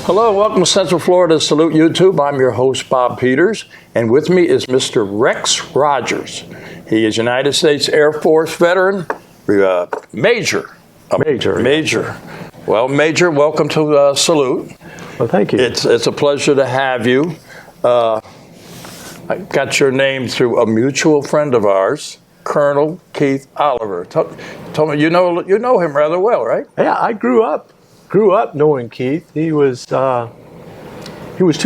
Hello, welcome to Central Florida Salute YouTube. I'm your host, Bob Peters, and with me is Mr. Rex Rogers. He is United States Air Force veteran, Major. Major. Well, Major, welcome to Salute. Well, thank you. It's a pleasure to have you. I got your name through a mutual friend of ours, Colonel Keith Oliver. Tell me, you know him rather well, right? Yeah, I grew up knowing Keith. He was 2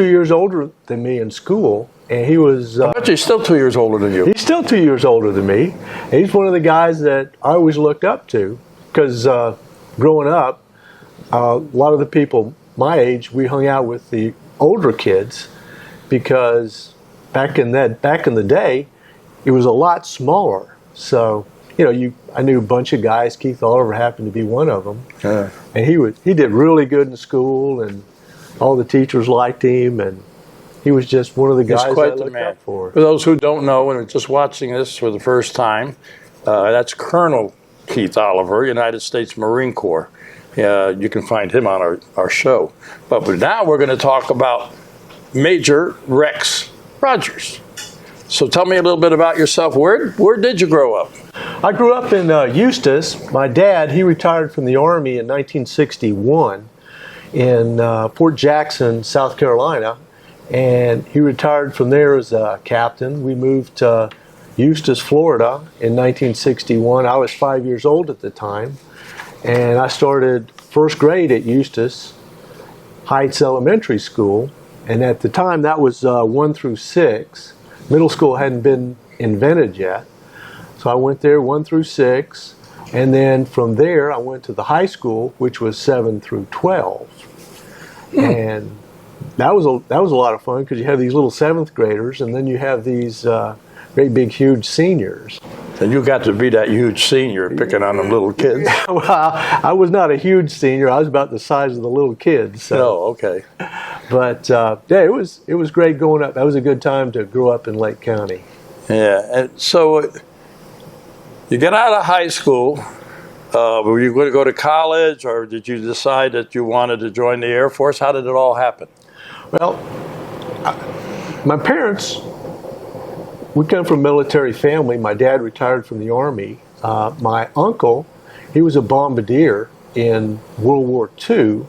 years older than me in school, and he was. I bet he's still 2 years older than you. He's still 2 years older than me. And he's one of the guys that I always looked up to because growing up, a lot of the people my age, we hung out with the older kids because back in the day, it was a lot smaller. So, I knew a bunch of guys. Keith Oliver happened to be one of them. Yeah. And he did really good in school, and all the teachers liked him, and he was just one of the guys I looked up for. For those who don't know and are just watching this for the first time, that's Colonel Keith Oliver, United States Marine Corps. You can find him on our show. But now we're going to talk about Major Rex Rogers. So tell me a little bit about yourself. Where did you grow up? I grew up in Eustis. My dad, he retired from the Army in 1961 in Fort Jackson, South Carolina. And he retired from there as a captain. We moved to Eustis, Florida in 1961. I was 5 years old at the time. And I started first grade at Eustis Heights Elementary School. And at the time, that was 1 through 6. Middle school hadn't been invented yet. So I went there 1 through 6. And then from there, I went to the high school, which was 7 through 12. And that was a lot of fun because you have these little 7th graders, and then you have these great big huge seniors. And you got to be that huge senior picking on them little kids. Well, I was not a huge senior. I was about the size of the little kids. So. Oh, okay. But yeah, it was great growing up. That was a good time to grow up in Lake County. Yeah, and so you get out of high school. Were you going to go to college, or did you decide that you wanted to join the Air Force? How did it all happen? Well, my parents, we come from a military family. My dad retired from the Army. My uncle, he was a bombardier in World War II,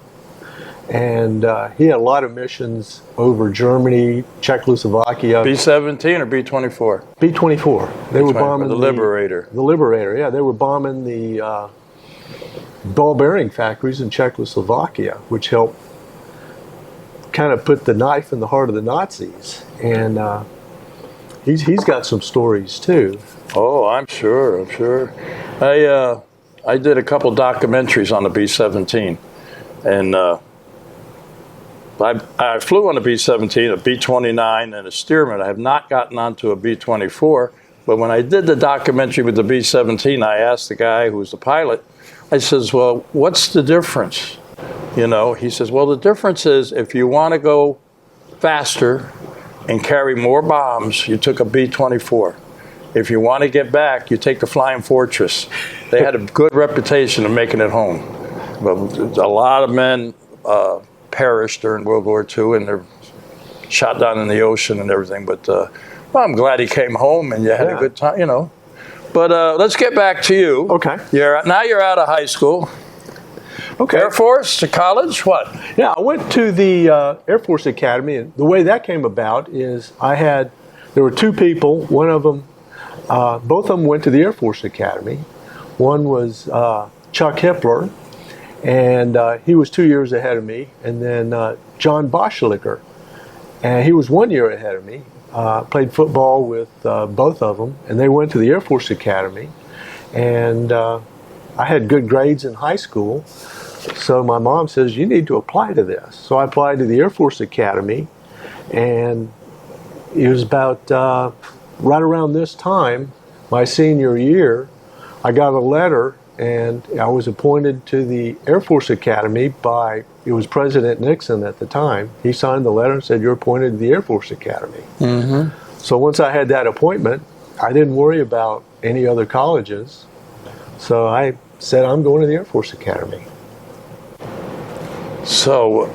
and he had a lot of missions over Germany, Czechoslovakia. B-17 or B-24? B-24. They were bombing the Liberator. The Liberator, yeah. They were bombing the ball bearing factories in Czechoslovakia, which helped kind of put the knife in the heart of the Nazis. And he's got some stories too. Oh, I'm sure. I did a couple documentaries on the B-17, and I flew on a B-17, a B-29, and a Stearman. I have not gotten onto a B-24, but when I did the documentary with the B-17, I asked the guy who was the pilot, I says, well, what's the difference? He says, well, the difference is if you want to go faster and carry more bombs, you took a B-24. If you want to get back, you take the Flying Fortress. They had a good reputation of making it home. But a lot of men perished during World War II, and they're shot down in the ocean and everything. But well, I'm glad he came home and you had a good time, But let's get back to you. Okay. Now you're out of high school. Okay. Air Force to college? What? Yeah, I went to the Air Force Academy, and the way that came about is there were two people. One of them, both of them went to the Air Force Academy. One was Chuck Hippler, and he was 2 years ahead of me, and then John Boschlicker, and he was 1 year ahead of me. Played football with both of them, and they went to the Air Force Academy, and I had good grades in high school. So my mom says, you need to apply to this. So I applied to the Air Force Academy, and it was about right around this time, my senior year, I got a letter, and I was appointed to the Air Force Academy it was President Nixon at the time. He signed the letter and said, you're appointed to the Air Force Academy. Mm-hmm. So once I had that appointment, I didn't worry about any other colleges. So I said, I'm going to the Air Force Academy. So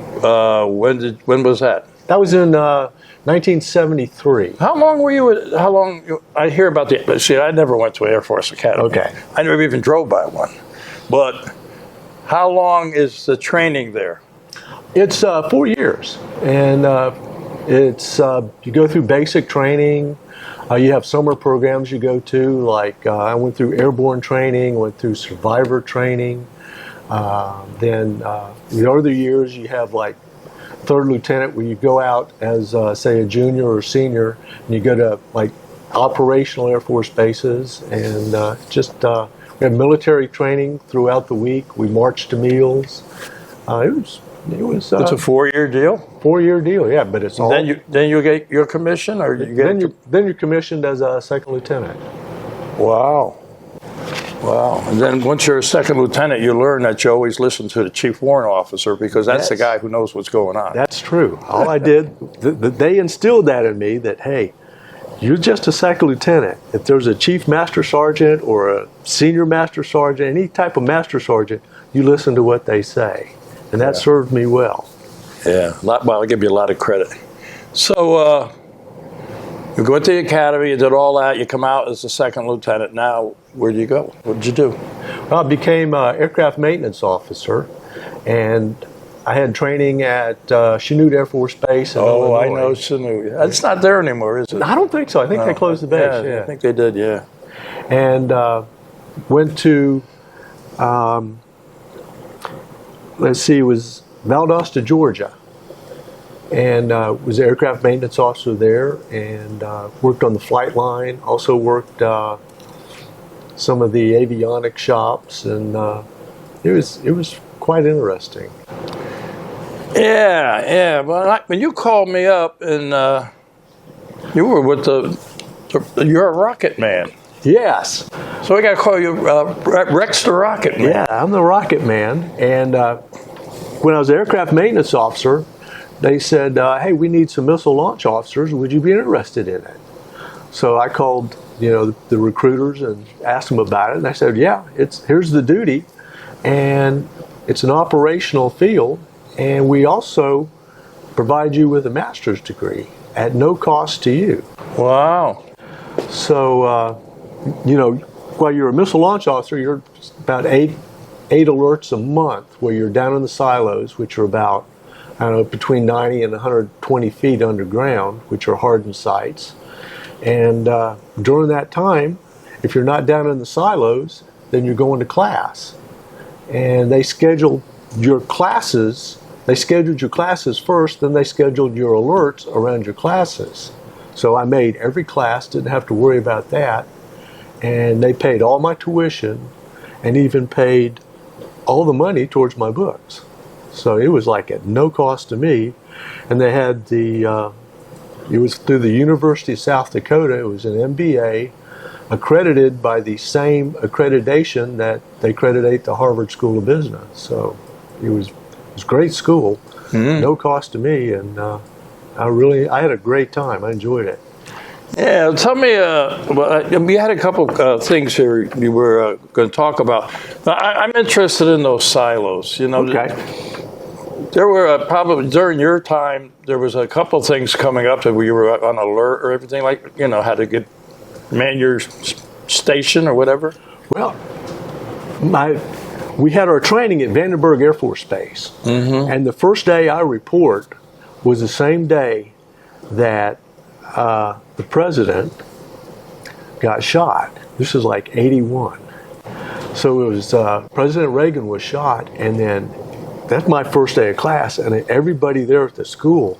when was that? That was in 1973. How long were you? I hear about the. See, I never went to Air Force Academy. Okay. I never even drove by one. But how long is the training there? It's 4 years, and it's you go through basic training. You have summer programs you go to, like I went through airborne training, went through survivor training. Then the other years you have like third lieutenant, where you go out as say a junior or senior, and you go to like operational Air Force bases, and we have military training throughout the week. We march to meals. It was. It's a 4-year deal. 4-year deal, yeah, but it's all. Then you get your commission, or you get. Then you're commissioned as a second lieutenant. Wow. Wow. And then once you're a second lieutenant, you learn that you always listen to the chief warrant officer, because that's the guy who knows what's going on. That's true. All I did, they instilled that in me, that, hey, you're just a second lieutenant. If there's a chief master sergeant or a senior master sergeant, any type of master sergeant, you listen to what they say. And that served me well. Yeah. Well, I'll give you a lot of credit. So you go to the academy, you did all that, you come out as a second lieutenant. Now, where do you go? What did you do? Well, I became an aircraft maintenance officer, and I had training at Chanute Air Force Base in Illinois. I know Chanute. It's not there anymore, is it? I don't think so. I think they closed the base. Yeah, I think they did, yeah. And went to, it was Valdosta, Georgia. And was an aircraft maintenance officer there, and worked on the flight line. Also worked some of the avionics shops, and it was quite interesting. Yeah. Well, when you called me up, and you were with you're a Rocketman. Yes. So I got to call you Rex the Rocketman. Yeah, I'm the Rocketman. And when I was aircraft maintenance officer, they said, hey, we need some missile launch officers. Would you be interested in it? So I called, the recruiters and asked them about it. And I said, yeah, here's the duty. And it's an operational field. And we also provide you with a master's degree at no cost to you. Wow. So, while you're a missile launch officer, you're about eight alerts a month where you're down in the silos, which are about, between 90 and 120 feet underground, which are hardened sites. And during that time, if you're not down in the silos, then you're going to class. And they scheduled your classes first, then they scheduled your alerts around your classes. So I made every class, didn't have to worry about that. And they paid all my tuition and even paid all the money towards my books. So it was like at no cost to me. And they had it was through the University of South Dakota. It was an MBA accredited by the same accreditation that they accreditate the Harvard School of Business. So it was great school, no cost to me. And I had a great time. I enjoyed it. Yeah, tell me, we had a couple things here you were going to talk about. I'm interested in those silos. Okay. There were probably, during your time, there was a couple things coming up that we were on alert or everything, like, how to man your station or whatever. Well, we had our training at Vandenberg Air Force Base. And the first day I report was the same day that the president got shot. This is like 81. So it was President Reagan was shot, and then that's my first day of class, and everybody there at the school,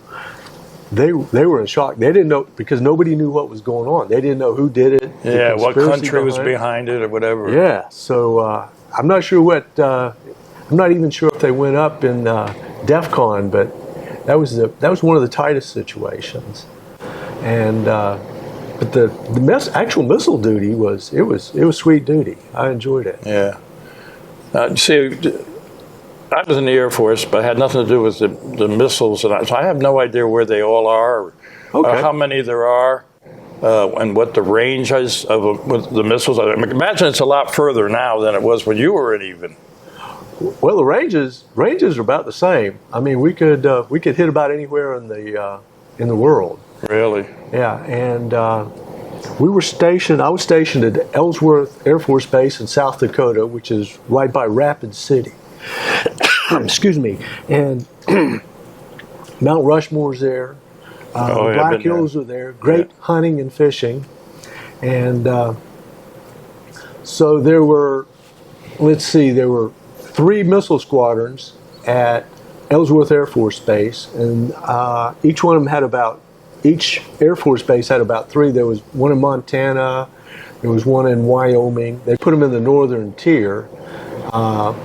they were in shock. They didn't know, because nobody knew what was going on. They didn't know who did it. Yeah, what country was behind it or whatever. Yeah, so I'm not sure I'm not even sure if they went up in DEF CON, but that was one of the tightest situations. And but the actual missile duty was sweet duty. I enjoyed it. Yeah. See, I was in the Air Force, but it had nothing to do with the missiles, so I have no idea where they all are, or how many there are, and what the range is of with the missiles. I imagine it's a lot further now than it was when you were in even. Well, the ranges are about the same. I mean, we could hit about anywhere in the world. Really? Yeah, and we were stationed. I was stationed at Ellsworth Air Force Base in South Dakota, which is right by Rapid City. Excuse me. And Mount Rushmore's there. Oh, yeah, Black been there. Hills are there. Great hunting and fishing, and so there were. Let's see. There were 3 missile squadrons at Ellsworth Air Force Base, and each Air Force Base had about 3. There was one in Montana, there was one in Wyoming. They put them in the northern tier,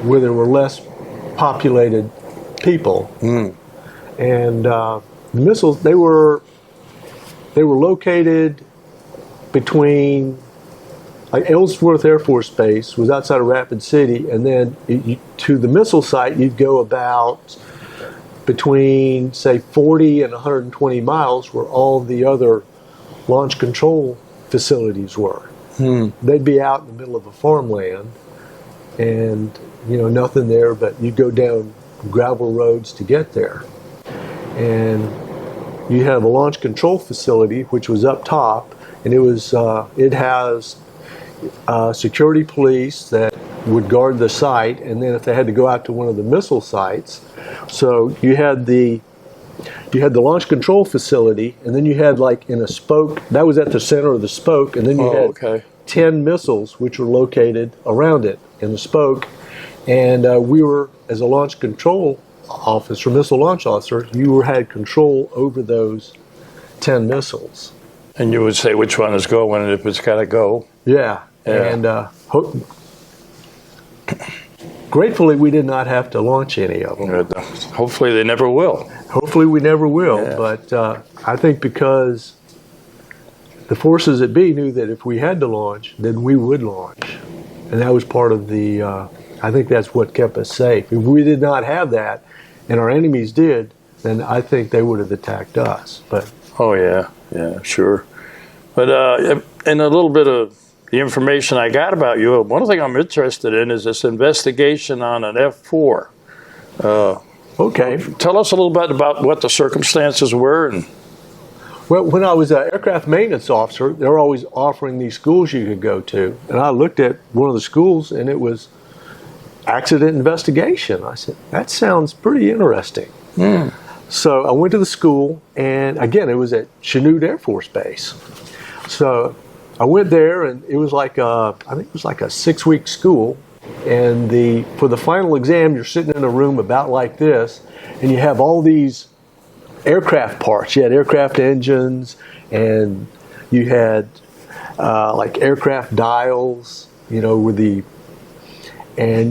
where there were less populated people. And the missiles, they were located between, like Ellsworth Air Force Base was outside of Rapid City, and then to the missile site you'd go about between, say, 40 and 120 miles, where all the other launch control facilities were. They'd be out in the middle of a farmland, and nothing there, but you'd go down gravel roads to get there. And you have a launch control facility, which was up top, and it has security police that would guard the site, and then if they had to go out to one of the missile sites, so you had the launch control facility, and then you had, like, in a spoke, that was at the center of the spoke, and then you had 10 missiles which were located around it in the spoke, and we were, as a launch control officer, missile launch officer, you had control over those 10 missiles. And you would say which one is going and if it's got to go. Yeah. And gratefully, we did not have to launch any of them. Hopefully they never will. Hopefully we never will. Yeah. But I think because the forces at B knew that if we had to launch, then we would launch. And that was part of the, I think that's what kept us safe. If we did not have that, and our enemies did, then I think they would have attacked us. But oh, yeah, sure. But in a little bit of the information I got about you, one thing I'm interested in is this investigation on an F-4. Okay. Tell us a little bit about what the circumstances were. Well, when I was an aircraft maintenance officer, they were always offering these schools you could go to. And I looked at one of the schools, and it was accident investigation. I said, that sounds pretty interesting. So I went to the school, and again, it was at Chanute Air Force Base. So I went there, and it was like I think it was like a 6-week school. And for the final exam, you're sitting in a room about like this, and you have all these aircraft parts. You had aircraft engines, and you had like aircraft dials, and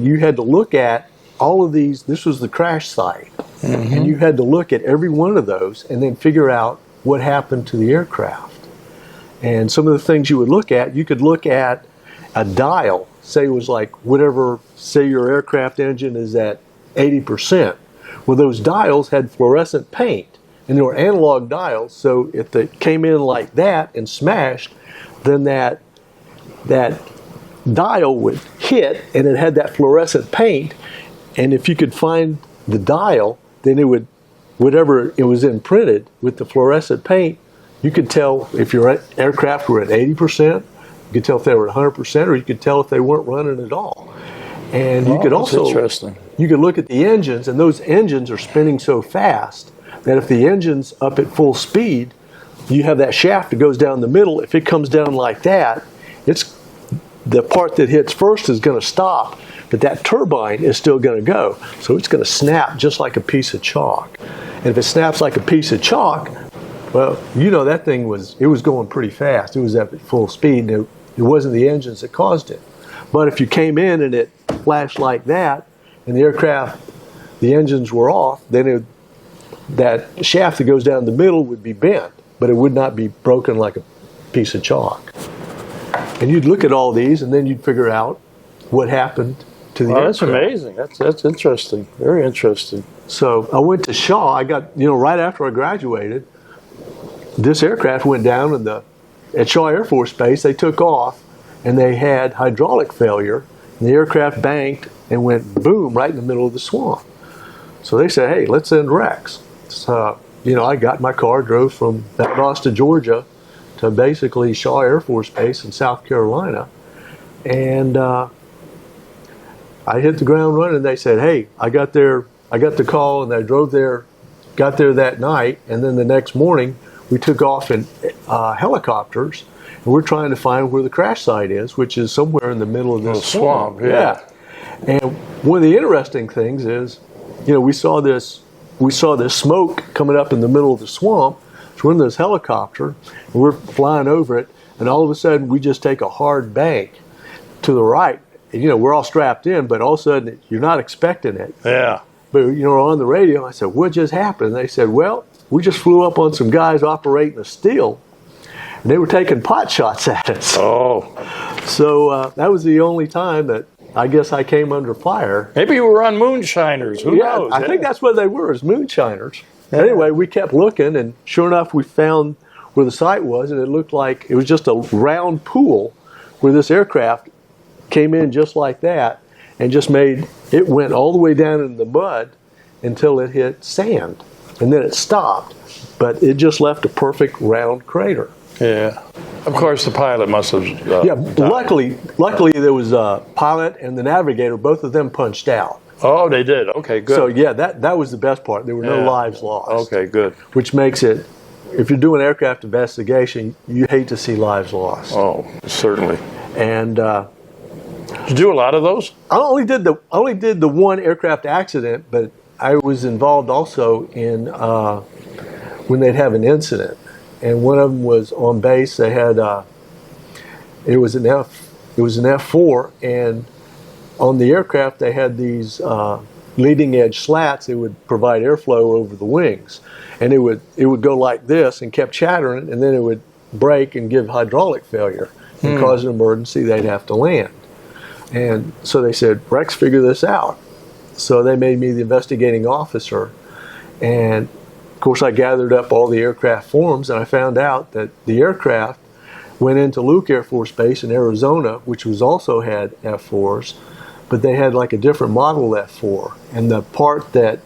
you had to look at all of these. This was the crash site, and you had to look at every one of those and then figure out what happened to the aircraft. And some of the things you would look at, you could look at a dial. Say it was like whatever, say your aircraft engine is at 80%. Well, those dials had fluorescent paint, and they were analog dials, so if they came in like that and smashed, then that dial would hit, and it had that fluorescent paint, and if you could find the dial, then it would, whatever it was imprinted with the fluorescent paint, you could tell if your aircraft were at 80%, you could tell if they were at 100%, or you could tell if they weren't running at all. And you could also, you could look at the engines, and those engines are spinning so fast that if the engine's up at full speed, you have that shaft that goes down the middle. If it comes down like that, it's the part that hits first is going to stop, but that turbine is still going to go. So it's going to snap just like a piece of chalk. And if it snaps like a piece of chalk, well, that thing was going pretty fast. It was up at full speed, and it wasn't the engines that caused it. But if you came in and it flashed like that, and the engines were off, then that shaft that goes down the middle would be bent, but it would not be broken like a piece of chalk. And you'd look at all these, and then you'd figure out what happened to the aircraft. That's amazing. That's interesting. Very interesting. So I went to Shaw. I got, right after I graduated, this aircraft went down at Shaw Air Force Base. They took off, and they had hydraulic failure, And the aircraft banked and went boom right in the middle of the swamp. So they said, hey, let's send Rex. So, I got in my car, drove from Valdosta, Georgia to basically Shaw Air Force Base in South Carolina. And I hit the ground running. They said, hey, I got the call, and I drove there, got there that night. And then the next morning, we took off in helicopters. And we're trying to find where the crash site is, which is somewhere in the middle of this swamp. Yeah. And one of the interesting things is, we saw this smoke coming up in the middle of the swamp. So we're in this helicopter, and we're flying over it, and all of a sudden we just take a hard bank to the right. And, we're all strapped in, but all of a sudden you're not expecting it. Yeah. But, on the radio, I said, what just happened? And they said, well, we just flew up on some guys operating a steel, and they were taking pot shots at us. Oh. So that was the only time that I guess I came under fire. Maybe you were on moonshiners. Who knows? I think that's what they were, as moonshiners. Yeah. Anyway, we kept looking, and sure enough, we found where the site was, and it looked like it was just a round pool where this aircraft came in just like that, and it went all the way down in the mud until it hit sand, and then it stopped. But it just left a perfect round crater. Yeah. Of course, the pilot must have. Luckily, there was a pilot and the navigator. Both of them punched out. Oh, they did. Okay, good. So that was the best part. There were no lives lost. Okay, good. Which makes it, if you're doing aircraft investigation, you hate to see lives lost. Oh, certainly. And did you do a lot of those? I only did the one aircraft accident, but I was involved also in when they'd have an incident. And one of them was on base. They had it was an F4, and on the aircraft they had these leading edge slats that would provide airflow over the wings, and it would go like this and kept chattering, and then it would break and give hydraulic failure and cause an emergency. They'd have to land, and so they said, Rex, figure this out. So they made me the investigating officer, and of course, I gathered up all the aircraft forms, and I found out that the aircraft went into Luke Air Force Base in Arizona, which also had F4s, but they had like a different model F4. And the part that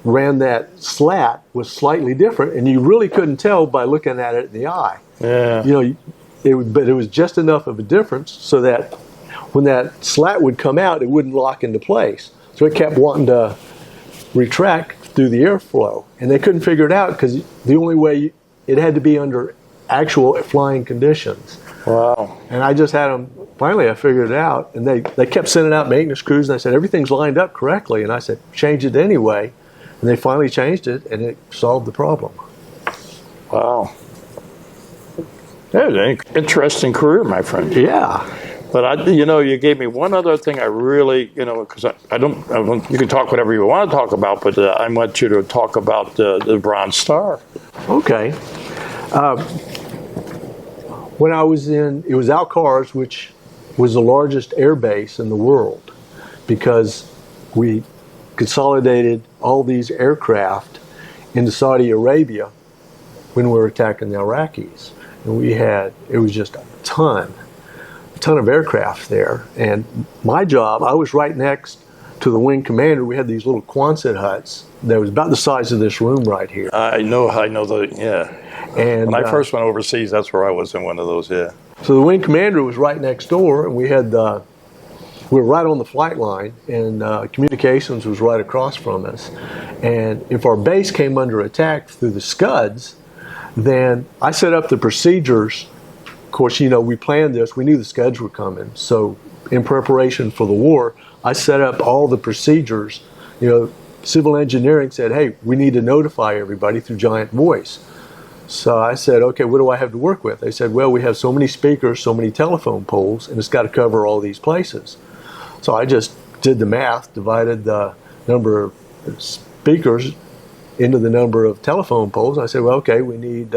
ran that slat was slightly different, and you really couldn't tell by looking at it in the eye. Yeah. But it was just enough of a difference so that when that slat would come out, it wouldn't lock into place. So it kept wanting to retract through the airflow, and they couldn't figure it out because the only way it had to be under actual flying conditions. Wow. And I just had them, finally I figured it out, and they kept sending out maintenance crews, and I said, everything's lined up correctly, and I said, change it anyway, and they finally changed it, and it solved the problem. Wow. That was an interesting career, my friend. Yeah. But you gave me one other thing I really, because I don't, you can talk whatever you want to talk about, but I want you to talk about the Bronze Star. Okay. When I was it was Alcars, which was the largest air base in the world, because we consolidated all these aircraft into Saudi Arabia when we were attacking the Iraqis. And it was just a ton of aircraft there, and my job, I was right next to the wing commander. We had these little Quonset huts that was about the size of this room right here. I know yeah. And when I first went overseas, that's where I was in one of those, yeah. So the wing commander was right next door, and we were right on the flight line, and communications was right across from us. And if our base came under attack through the Scuds, then I set up the procedures. Of course, we planned this. We knew the Scuds were coming. So in preparation for the war, I set up all the procedures. Civil engineering said, hey, we need to notify everybody through giant voice. So I said, okay, what do I have to work with? They said, well, we have so many speakers, so many telephone poles, and it's got to cover all these places. So I just did the math, divided the number of speakers into the number of telephone poles. I said, well, okay, we need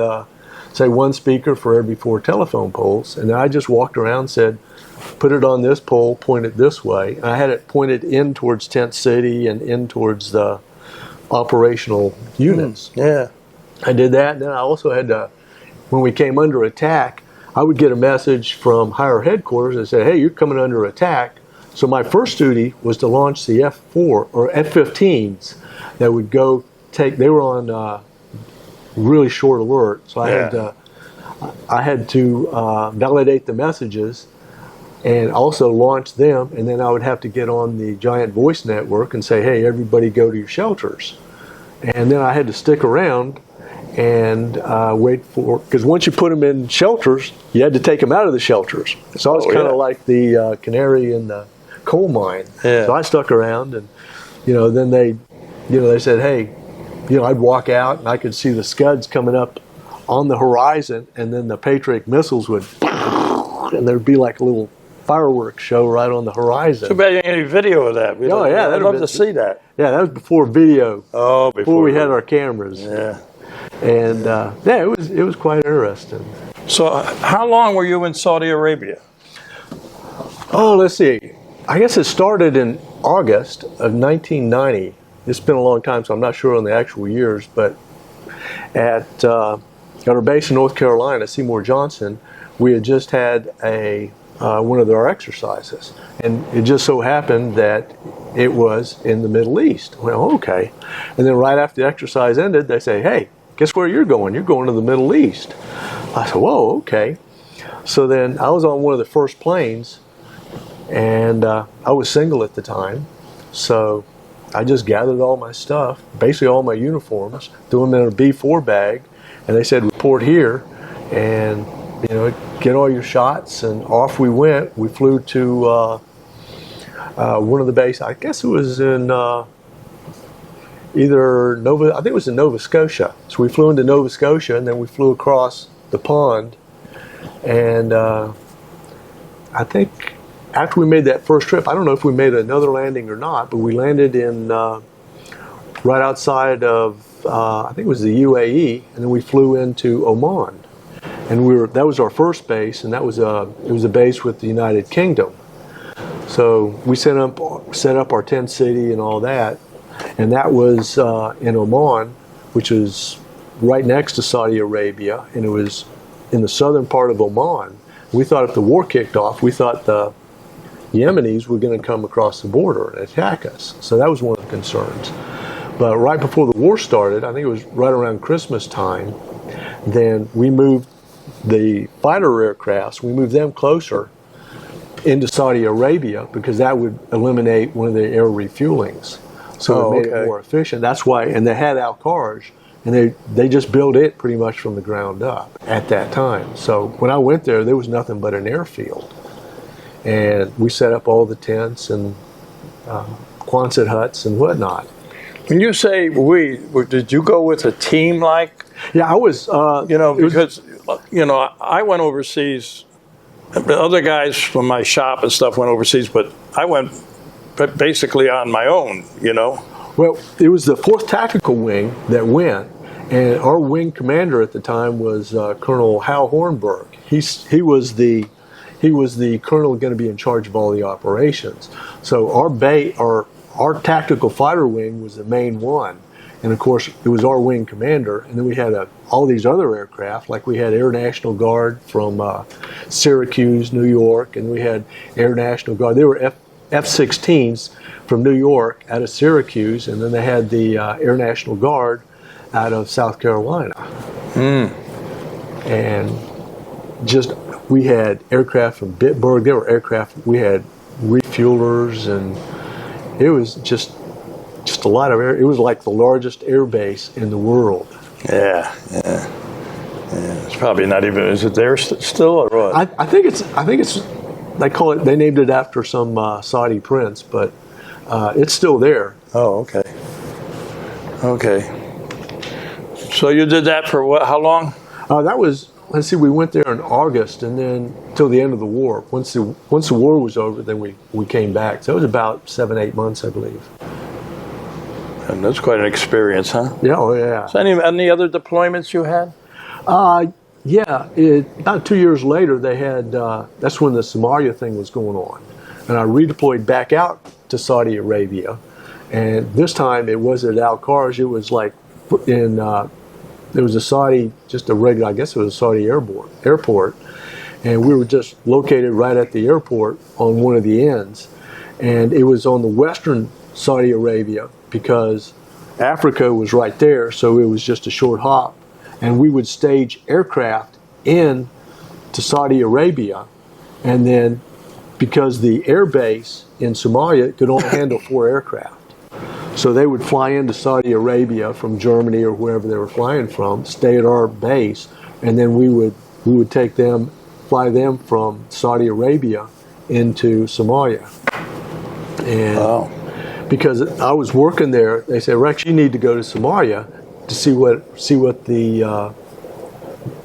say one speaker for every 4 telephone poles. And then I just walked around and said, put it on this pole, point it this way. And I had it pointed in towards Tent City and in towards the operational units. Yeah. I did that. And then I also had to, when we came under attack, I would get a message from higher headquarters that said, hey, you're coming under attack. So my first duty was to launch the F-4 or F-15s that would go they were on really short alert. So I had to validate the messages and also launch them. And then I would have to get on the giant voice network and say, hey, everybody go to your shelters. And then I had to stick around and wait for, because once you put them in shelters, you had to take them out of the shelters. So I was kind of like the canary in the coal mine. Yeah. So I stuck around, and then they said, hey, I'd walk out and I could see the Scuds coming up on the horizon, and then the Patriot missiles would, and there'd be like a little fireworks show right on the horizon. Too bad you ain't any video of that. I'd love to see that. Yeah, that was before video. Oh, before we had our cameras. Yeah. And it was quite interesting. So how long were you in Saudi Arabia? Oh, let's see. I guess it started in August of 1990. It's been a long time, so I'm not sure on the actual years, but at our base in North Carolina, Seymour Johnson, we had just had one of our exercises, and it just so happened that it was in the Middle East. Well, okay. And then right after the exercise ended, they say, hey, guess where you're going? You're going to the Middle East. I said, whoa, okay. So then I was on one of the first planes, and I was single at the time, so I just gathered all my stuff, basically all my uniforms, threw them in a B-4 bag, and they said, report here, and get all your shots, and off we went. We flew to one of the bases. I guess it was in either I think it was in Nova Scotia. So we flew into Nova Scotia, and then we flew across the pond, and I think after we made that first trip, I don't know if we made another landing or not, but we landed in right outside of I think it was the UAE, and then we flew into Oman, and that was our first base, and it was a base with the United Kingdom. So we set up our tent city and all that, and that was in Oman, which is right next to Saudi Arabia, and it was in the southern part of Oman. We thought if the war kicked off, we thought the Yemenis were going to come across the border and attack us. So that was one of the concerns. But right before the war started, I think it was right around Christmas time, then we moved the fighter aircrafts, we moved them closer into Saudi Arabia because that would eliminate one of the air refuelings. So it made it more efficient. That's why, and they had Al-Kharj, and they just built it pretty much from the ground up at that time. So when I went there was nothing but an airfield. And we set up all the tents and Quonset huts and whatnot. When you say did you go with a team like? Yeah, I was. Because I went overseas. The other guys from my shop and stuff went overseas, but I went basically on my own. Well, it was the 4th Tactical Wing that went, and our wing commander at the time was Colonel Hal Hornberg. He was the colonel going to be in charge of all the operations. So our tactical fighter wing was the main one, and of course it was our wing commander. And then we had all these other aircraft, like we had Air National Guard from Syracuse, New York, and we had Air National Guard. They were F-16s from New York out of Syracuse, and then they had the Air National Guard out of South Carolina. And we had aircraft from Bitburg. There were aircraft. We had refuelers, and it was just a lot of air. It was like the largest air base in the world. Yeah. It's probably not even. Is it there still or what? I think it's. They call it. They named it after some Saudi prince, but it's still there. Oh, okay. Okay. So you did that for what? How long? That was. Let's see. We went there in August, and then till the end of the war. Once the war was over, then we came back. So it was about 7-8 months, I believe. And that's quite an experience, huh? Yeah. Oh, yeah. So any other deployments you had? Yeah. About 2 years later, they had. That's when the Somalia thing was going on, and I redeployed back out to Saudi Arabia, and this time it wasn't at Al-Kharj. It was like in. There was a Saudi, just a regular. I guess it was a Saudi airport, and we were just located right at the airport on one of the ends, and it was on the western Saudi Arabia because Africa was right there, so it was just a short hop, and we would stage aircraft in to Saudi Arabia, and then because the air base in Somalia could only handle 4 aircraft. So they would fly into Saudi Arabia from Germany or wherever they were flying from, stay at our base, and then we would fly them from Saudi Arabia into Somalia. And Wow. because I was working there, they said, Rex, you need to go to Somalia to see what the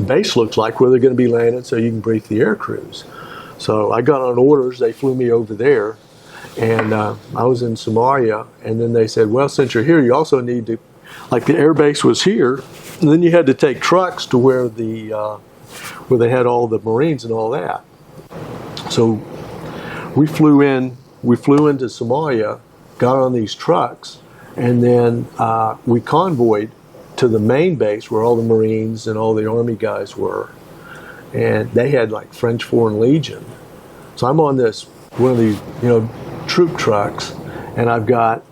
base looks like, where they're going to be landing, so you can brief the air crews. So I got on orders. They flew me over there, and I was in Somalia. And then they said, well, since you're here, you also need to, like the air base was here, and then you had to take trucks to where where they had all the Marines and all that. So we flew into Somalia, got on these trucks, and then we convoyed to the main base where all the Marines and all the Army guys were. And they had like French Foreign Legion. So I'm on one of these, troop trucks, and I've got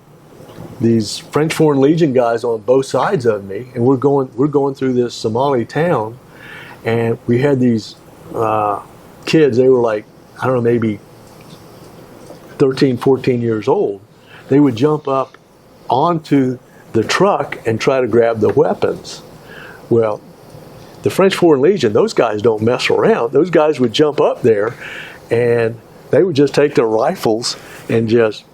these French Foreign Legion guys on both sides of me, and we're going through this Somali town, and we had these kids. They were like, I don't know, maybe 13, 14 years old. They would jump up onto the truck and try to grab the weapons. Well, the French Foreign Legion, those guys don't mess around. Those guys would jump up there, and they would just take their rifles and just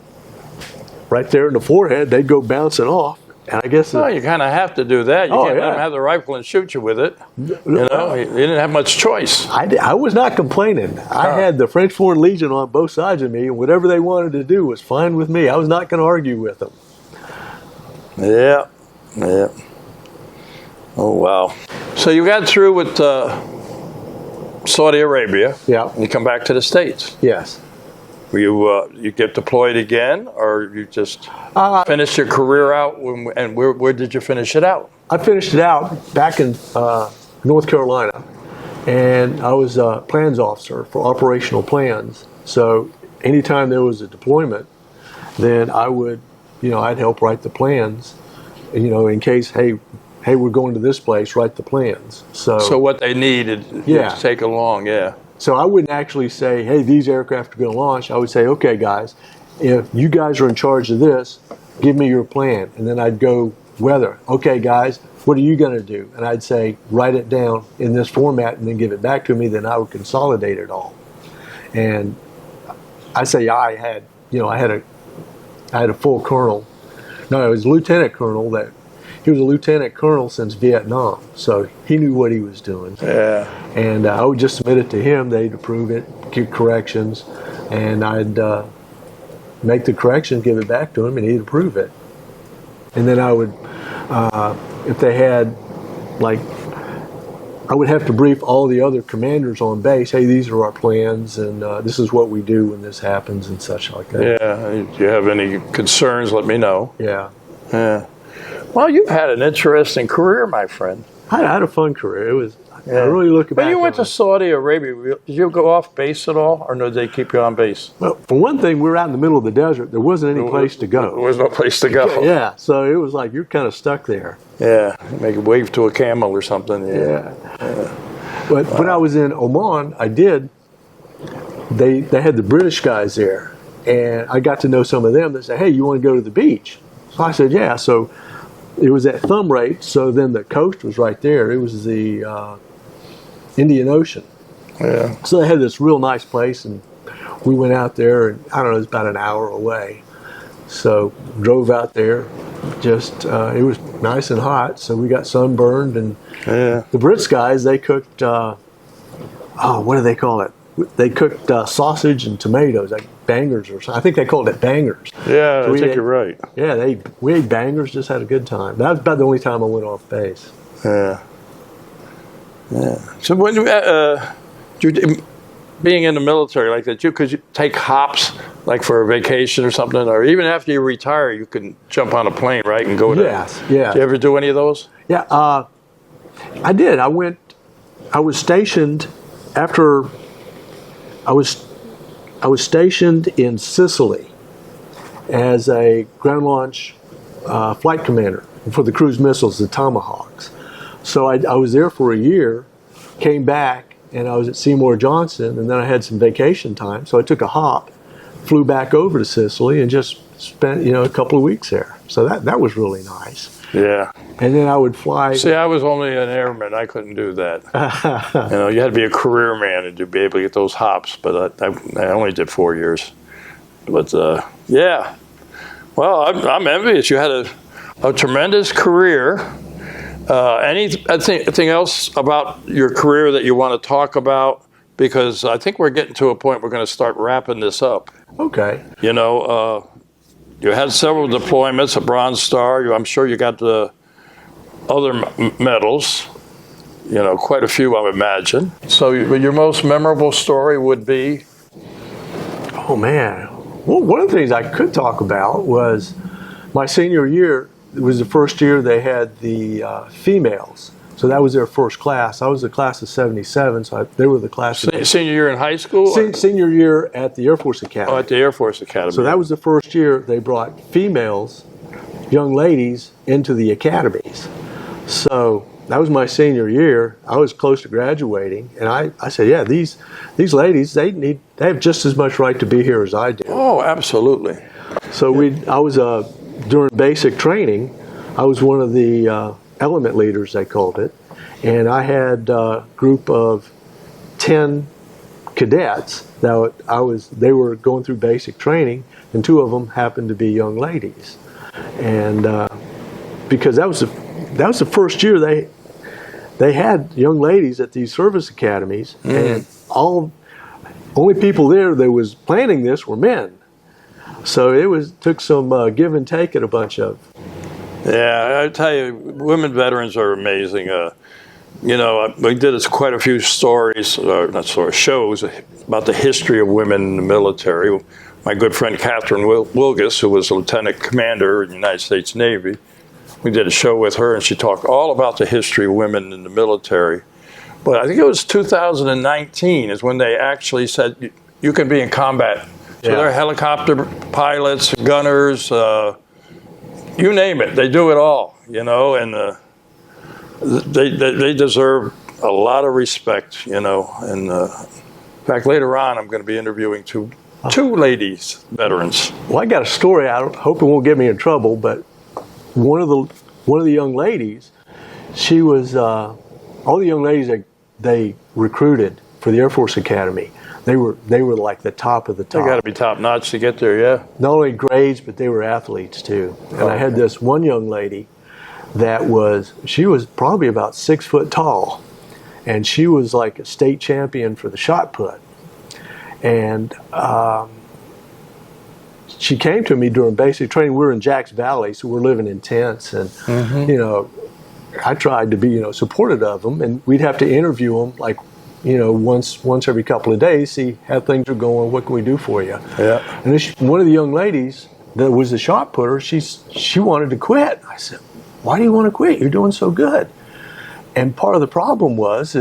right there in the forehead, they'd go bouncing off. And I guess Well, you kind of have to do that. You can't let them have the rifle and shoot you with it. You didn't have much choice. I was not complaining. I had the French Foreign Legion on both sides of me, and whatever they wanted to do was fine with me. I was not going to argue with them. Yeah. Oh, wow. So you got through with Saudi Arabia. Yeah. And you come back to the States. Yes. Were you get deployed again, or you just finished your career out? And where did you finish it out? I finished it out back in North Carolina, and I was a plans officer for operational plans. So anytime there was a deployment, then I would, I'd help write the plans, in case, hey, we're going to this place, write the plans. So what they needed to take along, yeah. So I wouldn't actually say, hey, these aircraft are going to launch. I would say, okay, guys, if you guys are in charge of this, give me your plan. And then I'd go weather. Okay, guys, what are you going to do? And I'd say, write it down in this format and then give it back to me. Then I would consolidate it all. And I say I had a full colonel. No, it was a lieutenant colonel he was a lieutenant colonel since Vietnam, so he knew what he was doing. Yeah. And I would just submit it to him. They'd approve it, give corrections, and I'd make the corrections, give it back to him, and he'd approve it. And then I would, if they had, I would have to brief all the other commanders on base, hey, these are our plans, and this is what we do when this happens, and such like that. Yeah. If you have any concerns, let me know. Yeah. Yeah. Well, you've had an interesting career, my friend. I had a fun career. It was. I really look back. But you went to Saudi Arabia. Did you go off base at all, or did they keep you on base? Well, for one thing, we were out in the middle of the desert. There wasn't any place to go. There was no place to go. Yeah, so it was like you're kind of stuck there. Yeah, make a wave to a camel or something. Yeah. But when I was in Oman, they had the British guys there, and I got to know some of them. They said, hey, you want to go to the beach? So I said, yeah. So it was at thumb rate, so then the coast was right there. It was the Indian Ocean. Yeah. So they had this real nice place, and we went out there, and I don't know, it was about an hour away. So drove out there. It was nice and hot, so we got sunburned. And the Brits guys, they cooked, what do they call it? They cooked sausage and tomatoes, like bangers or something. I think they called it bangers. Yeah, so I think you're right. Yeah, we ate bangers, just had a good time. That was about the only time I went off base. Yeah. Yeah. So when being in the military like that, could you take hops like for a vacation or something, or even after you retire, you can jump on a plane, right, and go to? Yes. Yeah. Did you ever do any of those? Yeah. I did. I was stationed after I was stationed in Sicily as a ground launch flight commander for the cruise missiles, the Tomahawks. So I was there for a year, came back, and I was at Seymour Johnson, and then I had some vacation time, so I took a hop, flew back over to Sicily, and just spent a couple of weeks there. So that was really nice. Yeah. And then I would fly. See, I was only an airman. I couldn't do that. You had to be a career man to be able to get those hops. But I only did 4 years. But yeah, well, I'm envious. You had a tremendous career. Anything else about your career that you want to talk about? Because I think we're getting to a point we're going to start wrapping this up. Okay. You had several deployments, a Bronze Star. I'm sure you got the other medals, quite a few, I would imagine. So your most memorable story would be? Oh, man. Well, one of the things I could talk about was my senior year. It was the first year they had the females. So that was their first class. I was the class of 77, so they were the class of... Senior year in high school? Senior year at the Air Force Academy. Oh, at the Air Force Academy. So that was the first year they brought females, young ladies, into the academies. So that was my senior year. I was close to graduating, and I said, yeah, these ladies, they have just as much right to be here as I do. Oh, absolutely. So I was during basic training, I was one of the element leaders, they called it, and I had a group of 10 cadets that they were going through basic training, and 2 of them happened to be young ladies, and because that was the first year they had young ladies at these service academies, and only people there that was planning this were men, so it took some give and take at a bunch of. Yeah, I tell you, women veterans are amazing. We did quite a few shows about the history of women in the military. My good friend Catherine Wilgus, who was a lieutenant commander in the United States Navy, we did a show with her, and she talked all about the history of women in the military. But I think it was 2019 is when they actually said you can be in combat. So they're helicopter pilots, gunners, you name it, they do it all, and they deserve a lot of respect, and in fact, later on, I'm going to be interviewing two ladies, veterans. Well, I got a story. I hope it won't get me in trouble, but one of the young ladies, she was all the young ladies that they recruited for the Air Force Academy. They were like the top of the top. They got to be top notch to get there, yeah. Not only grades, but they were athletes too. And I had this one young lady she was probably about 6 foot tall, and she was like a state champion for the shot put. And she came to me during basic training. We were in Jacks Valley, so we're living in tents, and I tried to be supportive of them, and we'd have to interview them like. Once every couple of days, see how things are going. What can we do for you? Yeah. And one of the young ladies that was the shot putter, she wanted to quit. I said, "Why do you want to quit? You're doing so good." And part of the problem was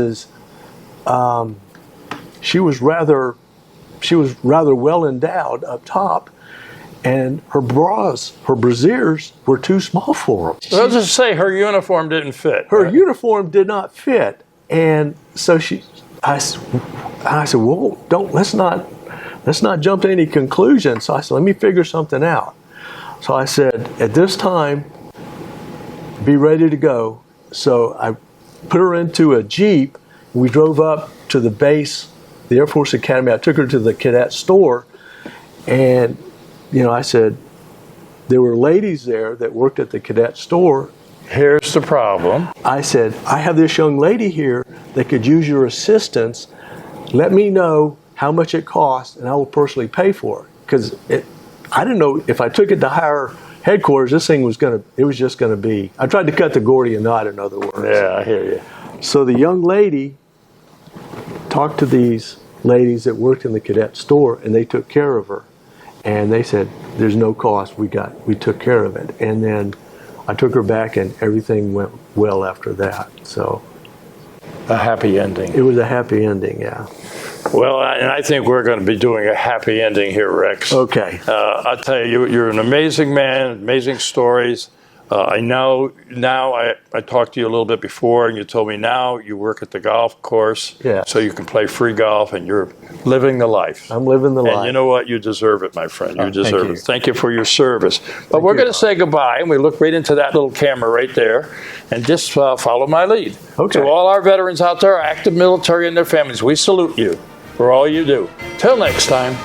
she was rather well endowed up top, and her brasiers were too small for her. Let's just say her uniform didn't fit. Her uniform did not fit, and so I said, well, let's not jump to any conclusions. So I said, let me figure something out. So I said, at this time, be ready to go. So I put her into a Jeep. We drove up to the base, the Air Force Academy. I took her to the cadet store, and I said, there were ladies there that worked at the cadet store. Here's the problem. I said, I have this young lady here that could use your assistance. Let me know how much it costs, and I will personally pay for it. Because I didn't know if I took it to higher headquarters, this thing was just going to be, I tried to cut the Gordian knot, in other words. Yeah, I hear you. So the young lady talked to these ladies that worked in the cadet store, and they took care of her. And they said, there's no cost, we took care of it. And then I took her back, and everything went well after that. So a happy ending. It was a happy ending, yeah. Well, and I think we're going to be doing a happy ending here, Rex. Okay. I tell you, you're an amazing man, amazing stories. I know now I talked to you a little bit before, and you told me now you work at the golf course, Yeah. so you can play free golf, and you're living the life. I'm living the life. And you know what? You deserve it, my friend. You deserve thank you. it. Thank you for your service. But we're going to say goodbye, and we look right into that little camera right there, and just follow my lead. Okay. To all our veterans out there, active military and their families, we salute you for all you do. Till next time.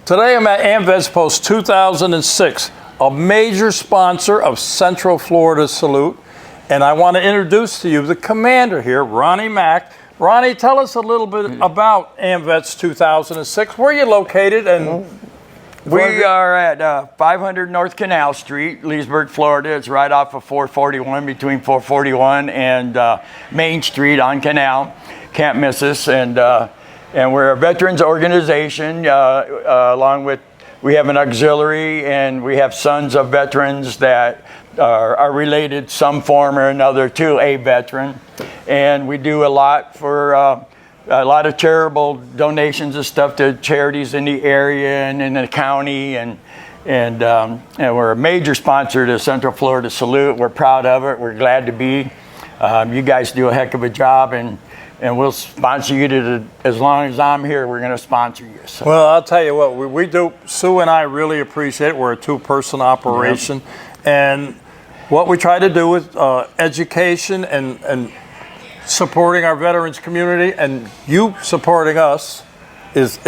Today I'm at AMVETS Post 2006, a major sponsor of Central Florida Salute. And I want to introduce to you the commander here, Ronnie Mack. Ronnie, tell us a little bit about AMVETS 2006. Where are you located? And we are at 500 North Canal Street, Leesburg, Florida. It's right off of 441, between 441 and Main Street on Canal. Can't miss us. And we're a veterans organization, along with, we have an auxiliary, and we have sons of veterans that are related some form or another to a veteran. And we do a lot for a lot of charitable donations and stuff to charities in the area and in the county. And we're a major sponsor to Central Florida Salute. We're proud of it. We're glad to be. You guys do a heck of a job, and we'll sponsor you as long as I'm here. We're going to sponsor you. So. Well, I'll tell you what, we do. Sue and I really appreciate it. We're a two-person operation, and what we try to do with education and supporting our veterans community, and you supporting us, is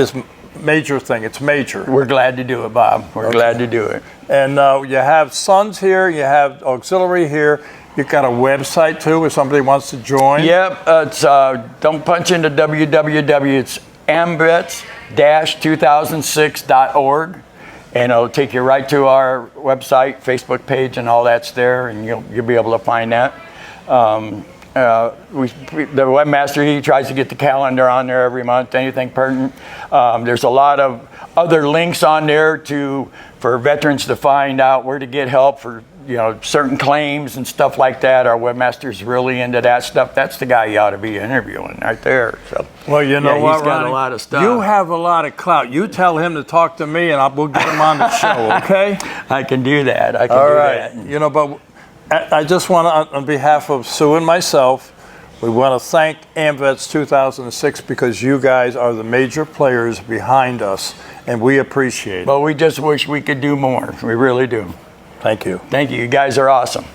major thing. It's major. We're glad to do it, Bob. We're glad to do it. And you have sons here. You have auxiliary here. You've got a website too if somebody wants to join. Yep, it's don't punch into www. It's amvets-2006.org, and it'll take you right to our website, Facebook page, and all that's there, and you'll be able to find that. The webmaster, he tries to get the calendar on there every month, anything pertinent. There's a lot of other links on there for veterans to find out where to get help for certain claims and stuff like that. Our webmaster's really into that stuff. That's the guy you ought to be interviewing right there. So, well, you know what, he's got Ronnie? a lot of stuff. You have a lot of clout. You tell him to talk to me, and we'll get him on the show. Okay? I can do that. All right. But I just want to, on behalf of Sue and myself, we want to thank AMVETS 2006 because you guys are the major players behind us, and we appreciate it. But we just wish we could do more. We really do. Thank you. Thank you. You guys are awesome.